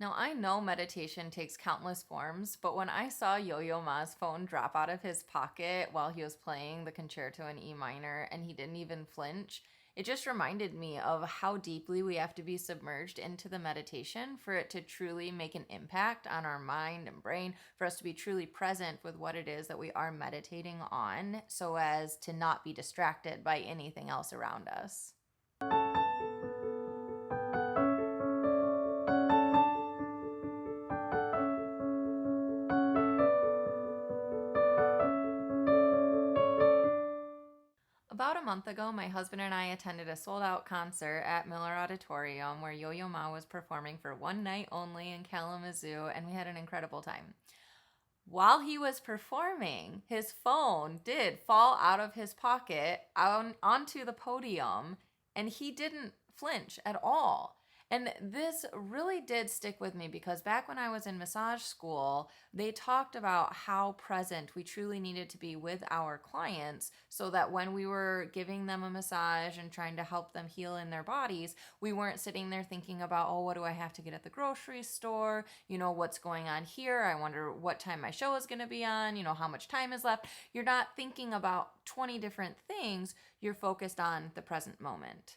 Now, I know meditation takes countless forms, but when I saw Yo-Yo Ma's phone drop out of his pocket while he was playing the concerto in E minor and he didn't even flinch, it just reminded me of how deeply we have to be submerged into the meditation for it to truly make an impact on our mind and brain, for us to be truly present with what it is that we are meditating on, so as to not be distracted by anything else around us. About a month ago, my husband and I attended a sold out concert at Miller Auditorium where Yo Yo Ma was performing for one night only in Kalamazoo, and we had an incredible time. While he was performing, his phone did fall out of his pocket onto the podium, and he didn't flinch at all. And this really did stick with me because back when I was in massage school, they talked about how present we truly needed to be with our clients so that when we were giving them a massage and trying to help them heal in their bodies, we weren't sitting there thinking about, oh, what do I have to get at the grocery store? What's going on here? I wonder what time my show is going to be on, how much time is left. You're not thinking about 20 different things. You're focused on the present moment.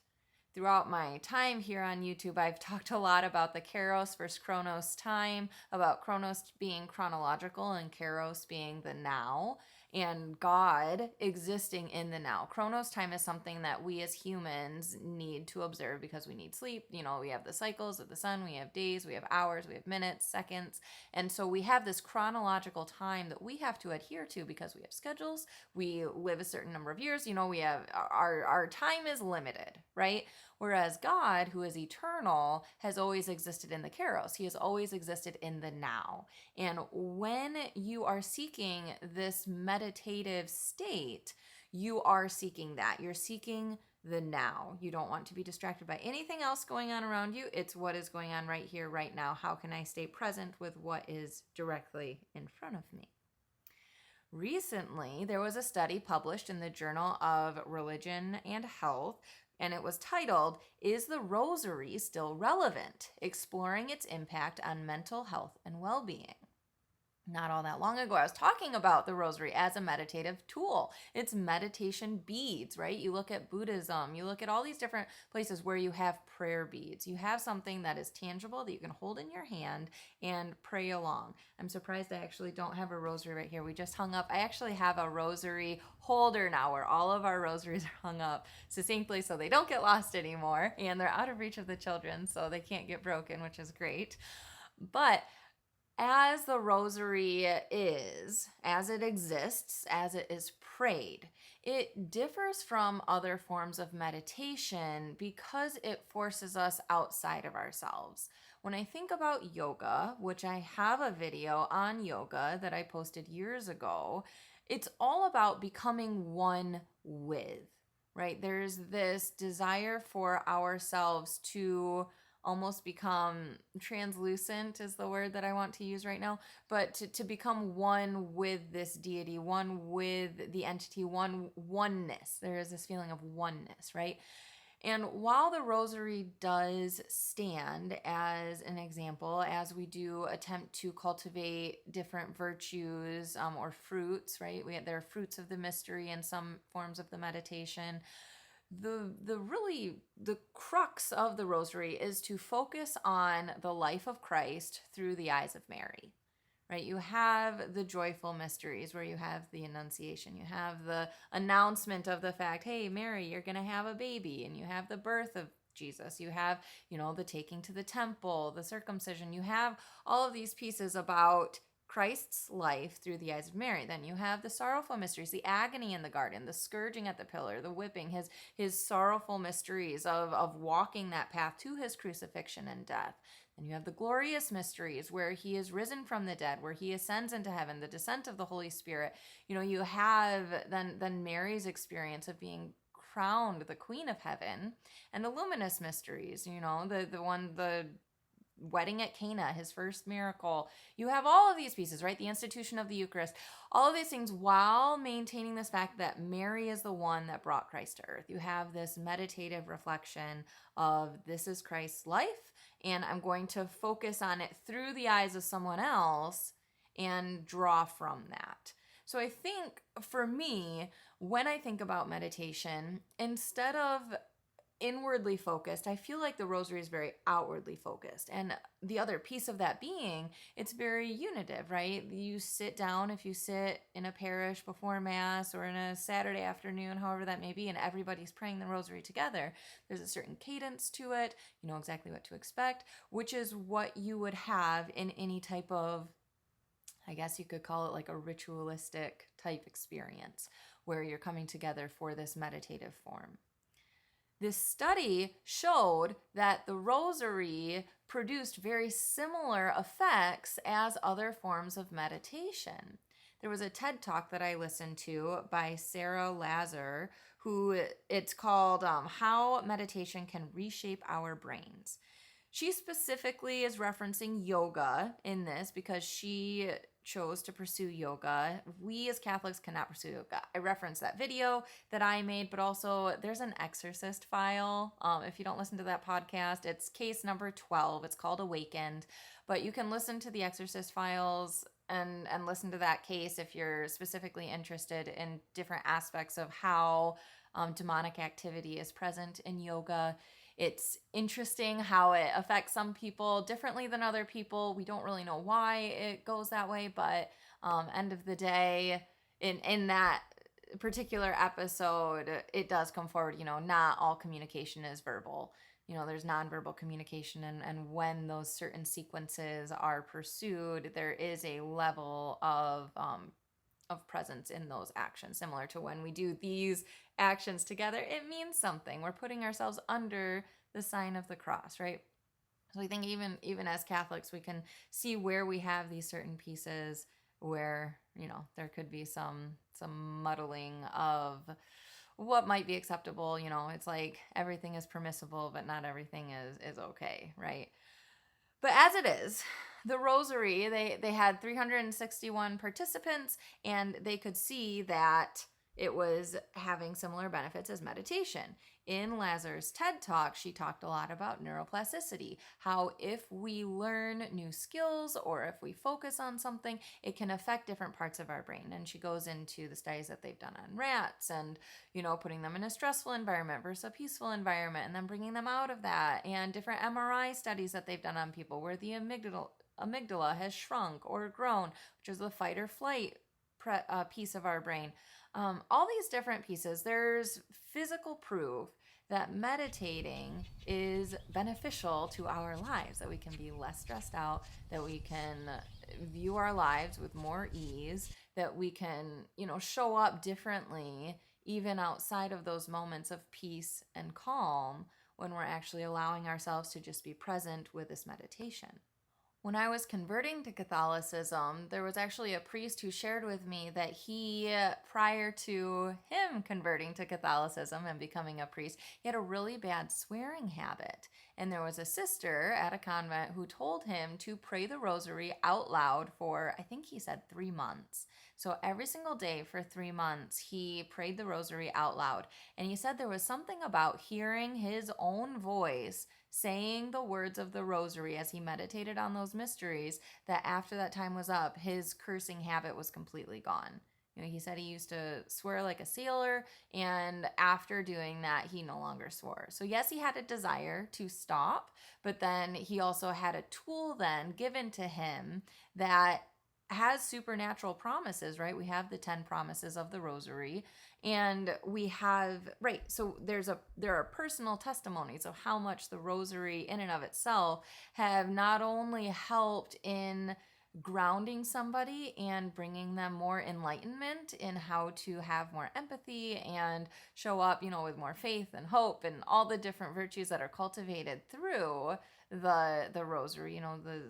Throughout my time here on YouTube, I've talked a lot about the Kairos versus Chronos time, about Chronos being chronological and Kairos being the now, and God existing in the now. Chronos time is something that we as humans need to observe because we need sleep. We have the cycles of the sun, we have days, we have hours, we have minutes, seconds. And so we have this chronological time that we have to adhere to because we have schedules, we live a certain number of years, we have our time is limited, right? Whereas God, who is eternal, has always existed in the Kairos. He has always existed in the now. And when you are seeking this meditative state, you are seeking that. You're seeking the now. You don't want to be distracted by anything else going on around you. It's what is going on right here, right now. How can I stay present with what is directly in front of me? Recently, there was a study published in the Journal of Religion and Health, and it was titled, "Is the Rosary Still Relevant? Exploring its impact on mental health and well-being." Not all that long ago, I was talking about the rosary as a meditative tool. It's meditation beads, right? You look at Buddhism, you look at all these different places where you have prayer beads. You have something that is tangible that you can hold in your hand and pray along. I'm surprised I actually don't have a rosary right here. We just hung up. I actually have a rosary holder now where all of our rosaries are hung up succinctly so they don't get lost anymore, and they're out of reach of the children so they can't get broken, which is great. But as the rosary is, as it exists, as it is prayed, it differs from other forms of meditation because it forces us outside of ourselves. When I think about yoga, which I have a video on yoga that I posted years ago, it's all about becoming one with, right? There's this desire for ourselves to almost become translucent is the word that I want to use right now, but to become one with this deity, one with the entity, oneness. There is this feeling of oneness, right? And while the rosary does stand as an example, as we do attempt to cultivate different virtues or fruits, right? There are fruits of the mystery in some forms of the meditation. The crux of the rosary is to focus on the life of Christ through the eyes of Mary, right? You have the joyful mysteries where you have the Annunciation, you have the announcement of the fact, hey, Mary, you're going to have a baby, and you have the birth of Jesus, you have, the taking to the temple, the circumcision, you have all of these pieces about Christ's life through the eyes of Mary. Then you have the sorrowful mysteries, the agony in the garden, the scourging at the pillar, the whipping, his sorrowful mysteries of walking that path to his crucifixion and death. Then you have the glorious mysteries where he is risen from the dead, where he ascends into heaven, the descent of the Holy Spirit. You have then Mary's experience of being crowned the Queen of Heaven, and the luminous mysteries, the wedding at Cana, his first miracle. You have all of these pieces, right? The institution of the Eucharist, all of these things while maintaining this fact that Mary is the one that brought Christ to earth. You have this meditative reflection of this is Christ's life, and I'm going to focus on it through the eyes of someone else and draw from that. So I think for me, when I think about meditation, instead of inwardly focused, I feel like the rosary is very outwardly focused. And the other piece of that being, it's very unitive, right? You sit down, if you sit in a parish before Mass or in a Saturday afternoon, however that may be, and everybody's praying the rosary together, there's a certain cadence to it. You know exactly what to expect, which is what you would have in any type of, I guess you could call it like a ritualistic type experience where you're coming together for this meditative form. This study showed that the rosary produced very similar effects as other forms of meditation. There was a TED Talk that I listened to by Sarah Lazar, who it's called How Meditation Can Reshape Our Brains. She specifically is referencing yoga in this because she chose to pursue yoga. We as Catholics cannot pursue yoga. I referenced that video that I made, but also there's an exorcist file. If you don't listen to that podcast, it's case number 12. It's called Awakened, but you can listen to the exorcist files and listen to that case if you're specifically interested in different aspects of how demonic activity is present in yoga. It's interesting how it affects some people differently than other people. We don't really know why it goes that way, but end of the day, in that particular episode, it does come forward, not all communication is verbal. There's nonverbal communication, and when those certain sequences are pursued, there is a level of presence in those actions, similar to when we do these actions together. It means something. We're putting ourselves under the sign of the cross, right? So I think even as Catholics, we can see where we have these certain pieces where there could be some muddling of what might be acceptable. It's like everything is permissible, but not everything is okay, right? But as it is, the rosary, they had 361 participants, and they could see that it was having similar benefits as meditation. In Lazar's TED Talk, she talked a lot about neuroplasticity, how if we learn new skills or if we focus on something, it can affect different parts of our brain. And she goes into the studies that they've done on rats and, putting them in a stressful environment versus a peaceful environment and then bringing them out of that, and different MRI studies that they've done on people where the amygdala has shrunk or grown, which is the fight or flight piece of our brain. All these different pieces, there's physical proof that meditating is beneficial to our lives, that we can be less stressed out, that we can view our lives with more ease, that we can, show up differently even outside of those moments of peace and calm when we're actually allowing ourselves to just be present with this meditation. When I was converting to Catholicism, there was actually a priest who shared with me that he, prior to him converting to Catholicism and becoming a priest, he had a really bad swearing habit. And there was a sister at a convent who told him to pray the rosary out loud for, I think he said 3 months. So every single day for 3 months, he prayed the rosary out loud. And he said there was something about hearing his own voice saying the words of the rosary as he meditated on those mysteries, that after that time was up, his cursing habit was completely gone. He said he used to swear like a sailor, and after doing that, he no longer swore. So yes, he had a desire to stop, but then he also had a tool then given to him that has supernatural promises, right? We have the 10 promises of the rosary, and we have, right, so there are personal testimonies of how much the rosary in and of itself have not only helped in grounding somebody and bringing them more enlightenment in how to have more empathy and show up, with more faith and hope and all the different virtues that are cultivated through the rosary,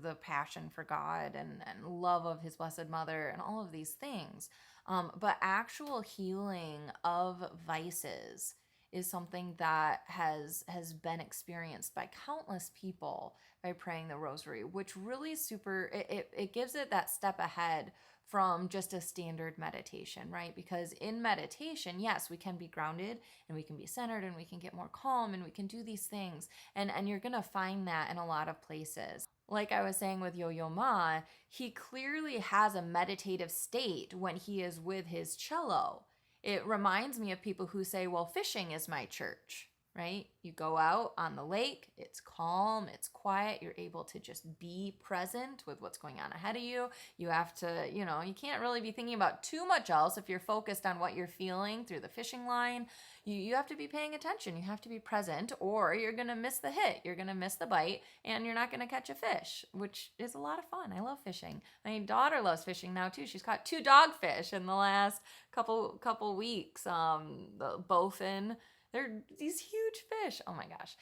the passion for God and love of his Blessed Mother and all of these things. But actual healing of vices is something that has been experienced by countless people by praying the rosary, which really it gives it that step ahead from just a standard meditation, right? Because in meditation, yes, we can be grounded and we can be centered and we can get more calm and we can do these things. And you're going to find that in a lot of places. Like I was saying with Yo-Yo Ma, he clearly has a meditative state when he is with his cello. It reminds me of people who say, well, fishing is my church, right? You go out on the lake, it's calm, it's quiet, you're able to just be present with what's going on ahead of you. You have to, you can't really be thinking about too much else if you're focused on what you're feeling through the fishing line. You have to be paying attention, you have to be present, or you're going to miss the hit, you're going to miss the bite, and you're not going to catch a fish, which is a lot of fun. I love fishing. My daughter loves fishing now too. She's caught 2 dogfish in the last couple weeks. The bowfin. They're these huge fish. Oh my gosh.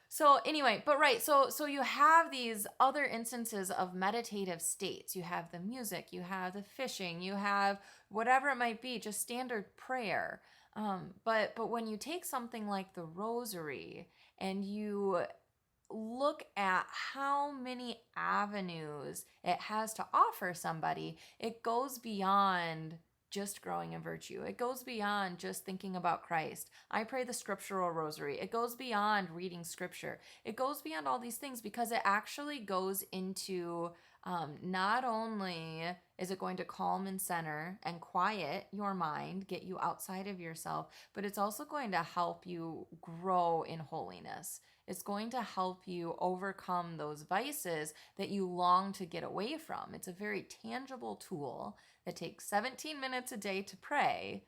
So anyway, but right, so you have these other instances of meditative states. You have the music, you have the fishing, you have whatever it might be, just standard prayer. But when you take something like the rosary and you look at how many avenues it has to offer somebody, it goes beyond just growing in virtue. It goes beyond just thinking about Christ. I pray the scriptural rosary. It goes beyond reading scripture. It goes beyond all these things because it actually goes into not only is it going to calm and center and quiet your mind, get you outside of yourself, but it's also going to help you grow in holiness. It's going to help you overcome those vices that you long to get away from. It's a very tangible tool that takes 17 minutes a day to pray,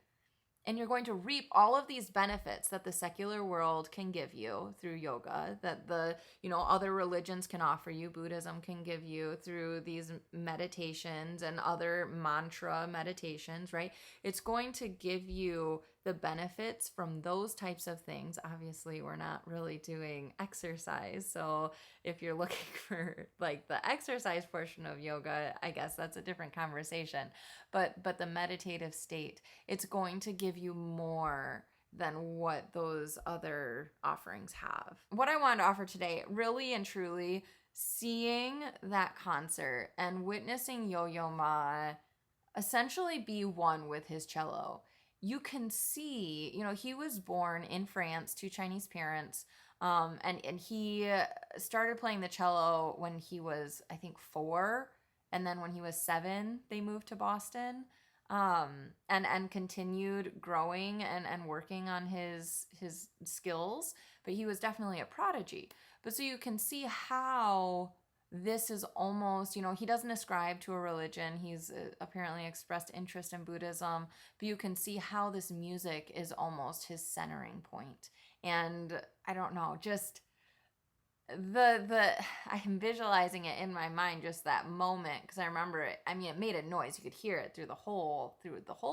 and you're going to reap all of these benefits that the secular world can give you through yoga, that the other religions can offer you, Buddhism can give you through these meditations and other mantra meditations, right? It's going to give you the benefits from those types of things. Obviously, we're not really doing exercise, so if you're looking for like the exercise portion of yoga, I guess that's a different conversation. But the meditative state, it's going to give you more than what those other offerings have. What I wanted to offer today, really and truly, seeing that concert and witnessing Yo-Yo Ma essentially be one with his cello. You can see, he was born in France to Chinese parents, and he started playing the cello when he was, I think, 4, and then when he was 7, they moved to Boston, and continued growing and working on his skills. But he was definitely a prodigy. But so you can see how this is almost, he doesn't ascribe to a religion. He's apparently expressed interest in Buddhism, but you can see how this music is almost his centering point. And I don't know, just I'm visualizing it in my mind, just that moment, because I remember it. I mean, it made a noise. You could hear it through the whole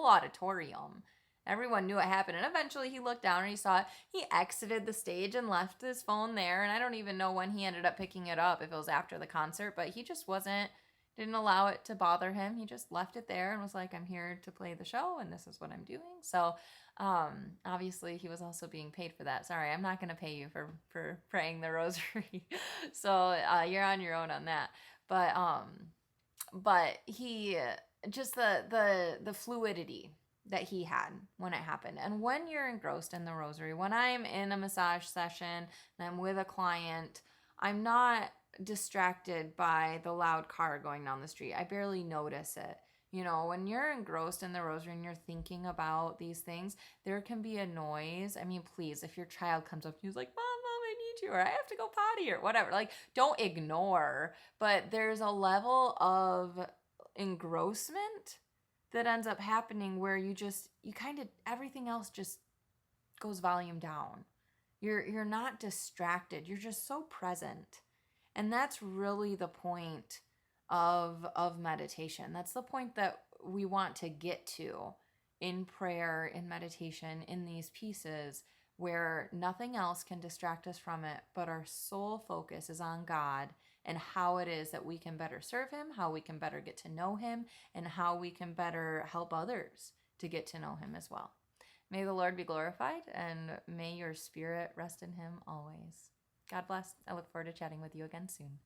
auditorium. Everyone knew what happened, and eventually he looked down and he saw it. He exited the stage and left his phone there, and I don't even know when he ended up picking it up, if it was after the concert, but he just didn't allow it to bother him. He just left it there and was like, I'm here to play the show, and this is what I'm doing. So obviously he was also being paid for that. Sorry, I'm not going to pay you for praying the rosary. So you're on your own on that. But he, just the fluidity that he had when it happened. And when you're engrossed in the rosary, when I'm in a massage session and I'm with a client, I'm not distracted by the loud car going down the street. I barely notice it. When you're engrossed in the rosary and you're thinking about these things, there can be a noise. I mean, please, if your child comes up to you, he's like, Mom, I need you, or I have to go potty, or whatever. Like, don't ignore. But there's a level of engrossment that ends up happening where you kind of, everything else just goes volume down. You're not distracted. You're just so present. And that's really the point of meditation. That's the point that we want to get to in prayer, in meditation, in these pieces where nothing else can distract us from it, but our sole focus is on God and how it is that we can better serve him, how we can better get to know him, and how we can better help others to get to know him as well. May the Lord be glorified, and may your spirit rest in him always. God bless. I look forward to chatting with you again soon.